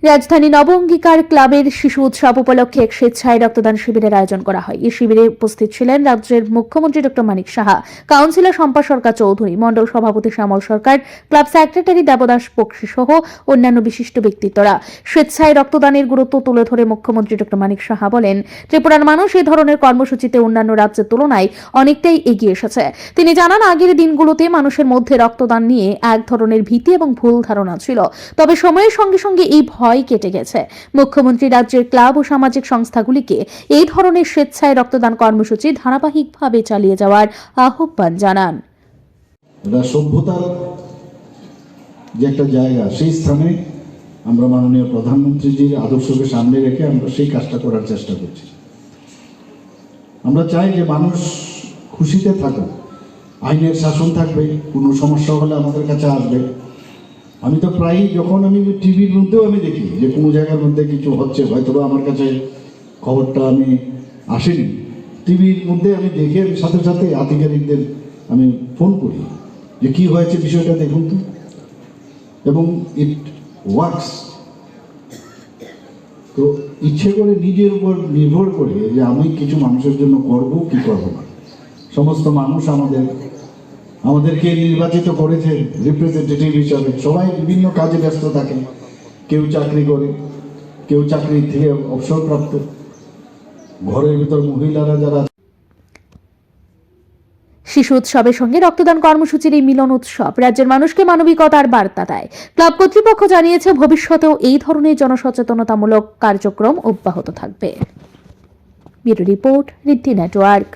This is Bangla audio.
রাজধানী নব অঙ্গীকার ক্লাবের শিশু উৎসব উপলক্ষে এক স্বেচ্ছায় রক্তদান শিবিরের আয়োজন করা হয়। এই শিবিরে উপস্থিত ছিলেন রাজ্যের মুখ্যমন্ত্রী ডক্টর মানিক সাহা, কাউন্সিলর শম্পা সরকার চৌধুরী, মণ্ডল সভাপতি শ্যামল সরকার, ক্লাব সেক্রেটারি দেবদাস বক্সি সহ অন্যান্য বিশিষ্ট ব্যক্তিত্বরা। স্বেচ্ছায় রক্তদানের গুরুত্ব তুলে ধরে মুখ্যমন্ত্রী ডক্টর মানিক সাহা বলেন, ত্রিপুরার মানুষ এই ধরনের কর্মসূচিতে অন্যান্য রাজ্যের তুলনায় অনেকটাই এগিয়ে এসেছে। তিনি জানান, আগের দিনগুলোতে মানুষের মধ্যে রক্তদান নিয়ে এক ধরনের ভীতি এবং ভুল ধারণা ছিল, তবে সময়ের সঙ্গে সঙ্গে এই ভয় কেটে গেছে। মুখ্যমন্ত্রী রাজ্যের ক্লাব ও সামাজিক সংস্থাগুলিকে এই ধরনের স্বেচ্ছায় রক্তদান কর্মসূচি ধারাবাহিকভাবে চালিয়ে যাওয়ার আহ্বান জানান। সভ্যতার যে একটা জায়গা, সেই স্থানে আমরা মাননীয় প্রধানমন্ত্রীজির আদর্শকে সামনে রেখে আমরা সেই কাজটা করার চেষ্টা করছি। আমরা চাই যে মানুষ খুশিতে থাকুক, আইনের শাসন থাকবে, কোনো সমস্যা হলে আমাদের কাছে আসবে। আমি তো প্রায়ই যখন আমি টিভির মধ্যেও আমি দেখি যে কোনো জায়গার মধ্যে কিছু হচ্ছে, হয়তো আমার কাছে খবরটা আমি আসেনি, টিভির মধ্যে আমি দেখে আমি সাথে সাথে আধিকারিকদের আমি ফোন করি যে কি হয়েছে বিষয়টা দেখুন তো, এবং ইট ওয়ার্কস। তো ইচ্ছে করে নিজের উপর নির্ভর করে যে আমি কিছু মানুষের জন্য করব কি করব না। সমস্ত মানুষ আমাদেরকে নির্বাচিত করেছে রিপ্রেজেন্টেটিভ হিসাবে। সবাই বিভিন্ন কাজে ব্যস্ত থাকে, কেউ চাকরি করে, কেউ চাকরি থেকে অবসরপ্রাপ্ত, ঘরের ভিতর মহিলারা যারা। শিশু উৎসবের সঙ্গে রক্তদান কর্মসূচির এই মিলন উৎসব রাজ্যের মানুষকে মানবিকতার বার্তা দেয়। ক্লাব কর্তৃপক্ষ জানিয়েছে, ভবিষ্যতেও এই ধরনের জনসচেতনতামূলক কার্যক্রম অব্যাহত থাকবে। ব্যুরো রিপোর্ট, ঋদ্ধি নেটওয়ার্ক।